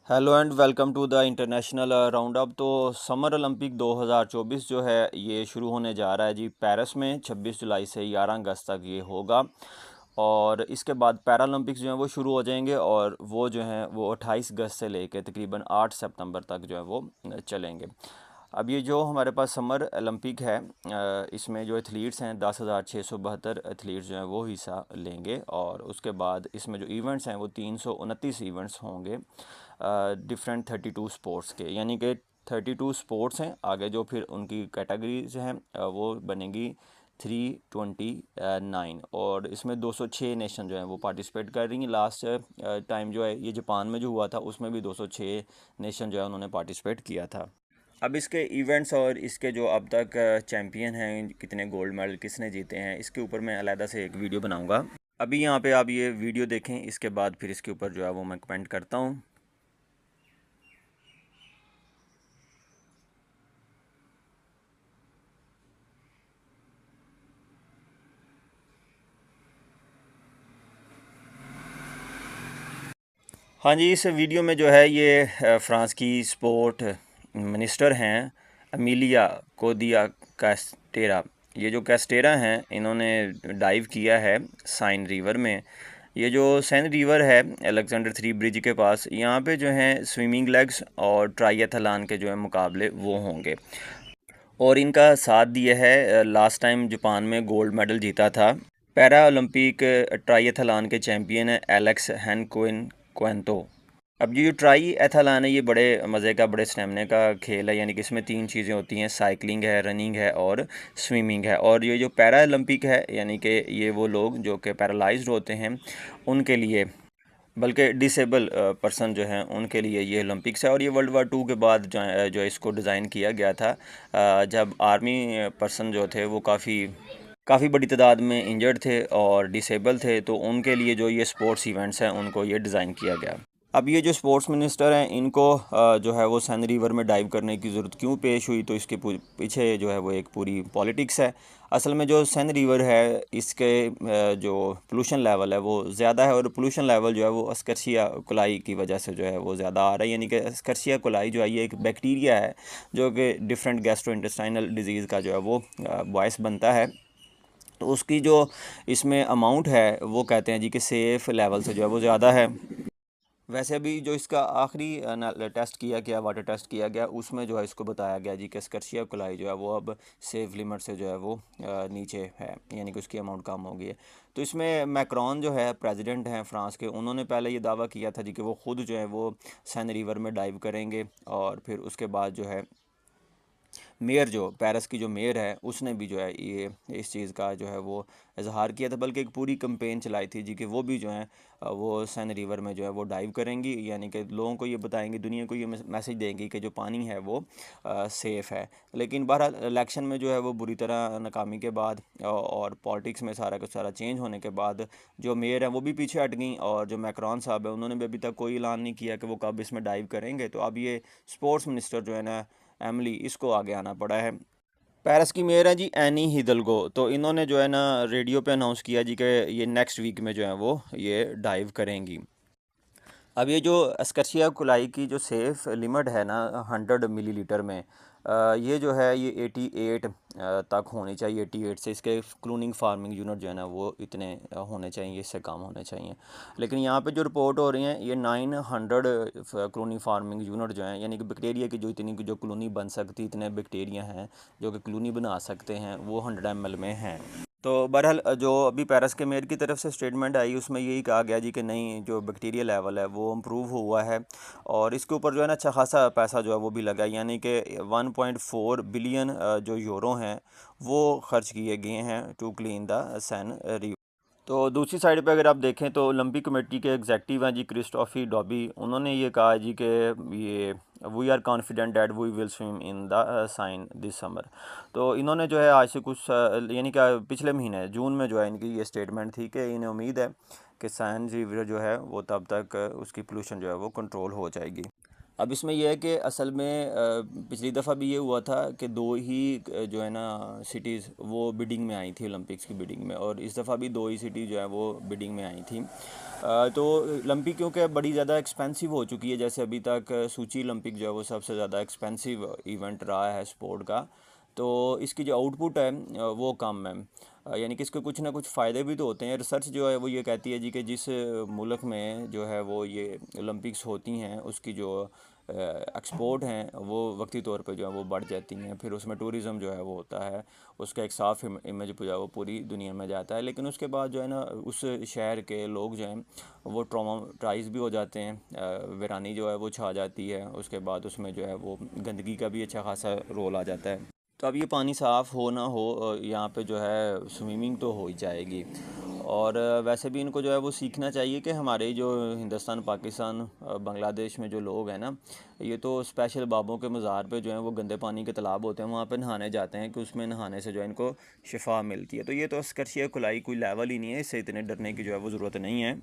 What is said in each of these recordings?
Hello and welcome to the international round up. तो summer Olympic 2024 जो है ये शुरू होने जा रहा है जी पेरिस में 26 जुलाई से 11 अगस्त तक ये होगा। और इसके बाद पैरालंपिक्स जो हैं वो शुरू हो जाएंगे और वो जो हैं वो 28 अगस्त से लेकर तकरीबन 8 सितंबर तक जो है वो चलेंगे। अब ये जो हमारे पास समर ओलंपिक है इसमें जो एथलीट्स हैं 10,672 एथलीट्स जो हैं वो हिस्सा लेंगे। और उसके बाद इसमें जो इवेंट्स हैं वो 329 इवेंट्स होंगे डिफरेंट 32 स्पोर्ट्स के, यानी कि 32 स्पोर्ट्स हैं। आगे जो फिर उनकी कैटेगरीज हैं वो बनेगी 329। और इसमें 206 नेशन जो हैं वो पार्टिसिपेट कर रही हैं। लास्ट टाइम जो है ये जापान में जो हुआ था उसमें भी 206 नेशन जो है उन्होंने पार्टिसिपेट किया था। अब इसके इवेंट्स और इसके जो अब तक चैम्पियन हैं, कितने गोल्ड मेडल किसने जीते हैं, इसके ऊपर मैं अलहदा से एक वीडियो बनाऊंगा। अभी यहाँ पे आप ये वीडियो देखें, इसके बाद फिर इसके ऊपर जो है वो मैं कमेंट करता हूँ। हाँ जी, इस वीडियो में जो है ये फ्रांस की स्पोर्ट मिनिस्टर हैं अमीलिया कोदिया कैस्टेरा। ये जो कैस्टेरा हैं इन्होंने डाइव किया है साइन रिवर में। ये जो सैन रिवर है अलेक्जेंडर थ्री ब्रिज के पास, यहाँ पे जो है स्विमिंग लेग्स और ट्रायथलान के जो है मुकाबले वो होंगे। और इनका साथ दिया है लास्ट टाइम जापान में गोल्ड मेडल जीता था पैरा ओलंपिक ट्रायथलान के चैम्पियन है एलेक्स हैनकोइन क्वेंतो। अब ये जो ट्राई एथलान है ये बड़े मज़े का, बड़े स्टेमिना का खेल है, यानी कि इसमें 3 चीज़ें होती हैं, साइकिलिंग है, रनिंग है और स्विमिंग है। और ये जो पैरा ओलंपिक है यानी कि ये वो लोग जो कि पैरालाइज्ड होते हैं उनके लिए, बल्कि डिसेबल पर्सन जो हैं उनके लिए ये ओलंपिक्स है। और ये वर्ल्ड वार 2 के बाद जो इसको डिज़ाइन किया गया था जब आर्मी पर्सन जो थे वो काफ़ी बड़ी तादाद में इंजर्ड थे और डिसेबल थे, तो उनके लिए जो ये स्पोर्ट्स इवेंट्स हैं उनको ये डिज़ाइन किया गया। अब ये जो स्पोर्ट्स मिनिस्टर हैं इनको जो है वो सैन रिवर में डाइव करने की ज़रूरत क्यों पेश हुई, तो इसके पीछे जो है वो एक पूरी पॉलिटिक्स है। असल में जो सैन रिवर है इसके जो पोल्यूशन लेवल है वो ज़्यादा है, और पोल्यूशन लेवल जो है वो अस्कर्शिया कोलाई की वजह से जो है वो ज़्यादा आ रहा है। यानी कि अस्कर्शिया कोलाई जो है ये एक बैक्टीरिया है जो कि डिफरेंट गैस्ट्रोइंटेस्टाइनल डिजीज़ का जो है वो बॉयस बनता है। तो उसकी जो इसमें अमाउंट है वो कहते हैं जी कि सेफ़ लेवल से जो है वो ज़्यादा है। वैसे अभी जो इसका आखिरी टेस्ट किया गया, वाटर टेस्ट किया गया, उसमें जो है इसको बताया गया जी कि स्कर्शिया कोलाई जो है वो अब सेफ लिमिट से जो है वो नीचे है, यानी कि उसकी अमाउंट कम हो गई है। तो इसमें मैक्रोन जो है प्रेसिडेंट हैं फ्रांस के, उन्होंने पहले ये दावा किया था जी कि वो ख़ुद जो है वो सैन रिवर में डाइव करेंगे। और फिर उसके बाद जो है मेयर, जो पेरिस की जो मेयर है, उसने भी जो है ये इस चीज़ का जो है वो इजहार किया था, बल्कि एक पूरी कैंपेन चलाई थी जी कि वो भी जो है वो सैन रिवर में जो है वो डाइव करेंगी, यानी कि लोगों को ये बताएंगी, दुनिया को ये मैसेज देंगी कि जो पानी है वो सेफ़ है। लेकिन बहरहाल इलेक्शन में जो है वो बुरी तरह नाकामी के बाद और पॉलिटिक्स में सारा का सारा चेंज होने के बाद जो मेयर हैं वो भी पीछे हट गई, और जो मैक्रोन साहब है उन्होंने भी अभी तक कोई ऐलान नहीं किया कि वो कब इसमें डाइव करेंगे। तो अब ये स्पोर्ट्स मिनिस्टर जो है ना एमली, इसको आगे आना पड़ा है। पेरिस की मेयर है जी एनी हिदलगो, तो इन्होंने जो है ना रेडियो पे अनाउंस किया जी कि ये नेक्स्ट वीक में जो है वो ये डाइव करेंगी। अब ये जो अस्कर्शिया कोलाई की जो सेफ़ लिमिट है ना 100 मिलीलीटर में, ये जो है ये 88 तक होनी चाहिए। 88 से इसके क्लोनिंग फार्मिंग यूनिट जो है ना वो इतने होने चाहिए, इससे कम होने चाहिए। लेकिन यहाँ पे जो रिपोर्ट हो रही हैं ये 900 क्लोनिंग फार्मिंग यूनिट जो हैं, यानी कि बैक्टीरिया की जो इतनी की जो कॉलोनी बन सकती, इतने बैक्टीरिया हैं जो कि कॉलोनी बना सकते हैं, वो 100 ml में हैं। तो बहरहाल जो अभी पेरिस के मेयर की तरफ से स्टेटमेंट आई उसमें यही कहा गया जी कि नहीं, जो बैक्टीरिया लेवल है वो इम्प्रूव हुआ है, और इसके ऊपर जो है ना अच्छा खासा पैसा जो है वो भी लगा, यानी कि 1.4 बिलियन जो यूरो हैं वो खर्च किए गए हैं to clean the Seine river. तो दूसरी साइड पे अगर आप देखें तो ओलंपिक कमेटी के एग्जेक्टिव हैं जी क्रिस्टोफी डॉबी, उन्होंने ये कहा जी कि ये we are confident that we will swim in the Seine this summer. तो इन्होंने जो है आज से कुछ यानी कि पिछले महीने जून में जो है इनकी ये स्टेटमेंट थी कि इन्हें उम्मीद है कि साइन रिवर जो है वो तब तक उसकी पोल्यूशन जो है वो कंट्रोल हो जाएगी। अब इसमें यह है कि असल में पिछली दफ़ा भी ये हुआ था कि दो ही जो है ना सिटीज़ वो बिडिंग में आई थी ओलंपिक्स की बिडिंग में, और इस दफ़ा भी दो ही सिटी जो है वो बिडिंग में आई थी। तो ओलंपिक क्योंकि बड़ी ज़्यादा एक्सपेंसिव हो चुकी है, जैसे अभी तक सूची ओलंपिक जो है वो सबसे ज़्यादा एक्सपेंसिव इवेंट रहा है स्पोर्ट का, तो इसकी जो आउटपुट है वो कम है। यानी कि इसके कुछ ना कुछ फ़ायदे भी तो होते हैं। रिसर्च जो है वो ये कहती है जी कि जिस मुल्क में जो है वो ये ओलंपिक्स होती हैं उसकी जो एक्सपोर्ट हैं वो वक्ती तौर पे जो है वो बढ़ जाती हैं, फिर उसमें टूरिज़म जो है वो होता है, उसका एक साफ़ इमेज जो है वो पूरी दुनिया में जाता है। लेकिन उसके बाद जो है ना उस शहर के लोग जो हैं वो ट्रॉमाटाइज़ भी हो जाते हैं, वीरानी जो है वो छा जाती है, उसके बाद उसमें जो है वो गंदगी का भी अच्छा खासा रोल आ जाता है। तो अब ये पानी साफ़ हो ना हो, यहाँ पे जो है स्विमिंग तो हो ही जाएगी। और वैसे भी इनको जो है वो सीखना चाहिए कि हमारे जो हिंदुस्तान, पाकिस्तान, बांग्लादेश में जो लोग हैं ना, ये तो स्पेशल बाबों के मज़ार पे जो है वो गंदे पानी के तालाब होते हैं, वहाँ पे नहाने जाते हैं कि उसमें नहाने से जो है इनको शिफा मिलती है। तो ये तो स्कर्शिया खुलाई कोई लेवल ही नहीं है, इससे इतने डरने की जो है वो ज़रूरत नहीं है।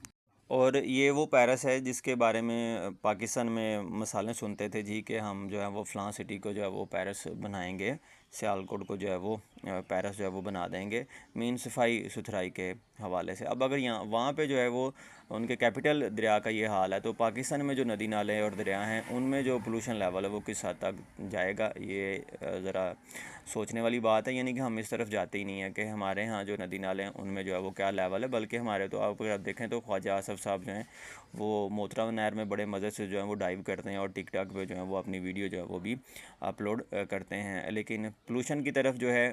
और ये वो पेरिस है जिसके बारे में पाकिस्तान में मसाले सुनते थे जी कि हम जो है वो फ़लाँ सिटी को जो है वो पेरिस बनाएंगे, सियालकोट को जो है वो पेरिस जो है वो बना देंगे, मीन सफाई सुथराई के हवाले से। अब अगर यहाँ वहाँ पे जो है वो उनके कैपिटल दरिया का ये हाल है, तो पाकिस्तान में जो नदी नाले और दरिया हैं उनमें जो पोल्यूशन लेवल है वो किस हद तक जाएगा, ये ज़रा सोचने वाली बात है। यानी कि हम इस तरफ जाते ही नहीं है कि हमारे यहाँ जो नदी नाले हैं उनमें जो है वो क्या लेवल है, बल्कि हमारे तो आप अगर आप देखें तो ख्वाजा आसफ़ साहब जो हैं वो मोतरा नहर में बड़े मज़े से जो है वो डाइव करते हैं और टिकटॉक पे जो है वो अपनी वीडियो जो है वो भी अपलोड करते हैं। लेकिन पोल्यूशन की तरफ जो है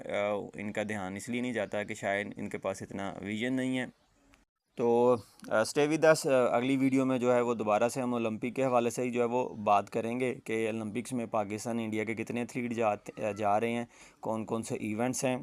इनका ध्यान इसलिए नहीं जाता कि शायद इनके पास इतना विजन नहीं है। तो स्टे विद अस, अगली वीडियो में जो है वो दोबारा से हम ओलंपिक के हवाले से ही जो है वो बात करेंगे कि ओलंपिक्स में पाकिस्तान, इंडिया के कितने एथलीट जा रहे हैं, कौन कौन से इवेंट्स हैं।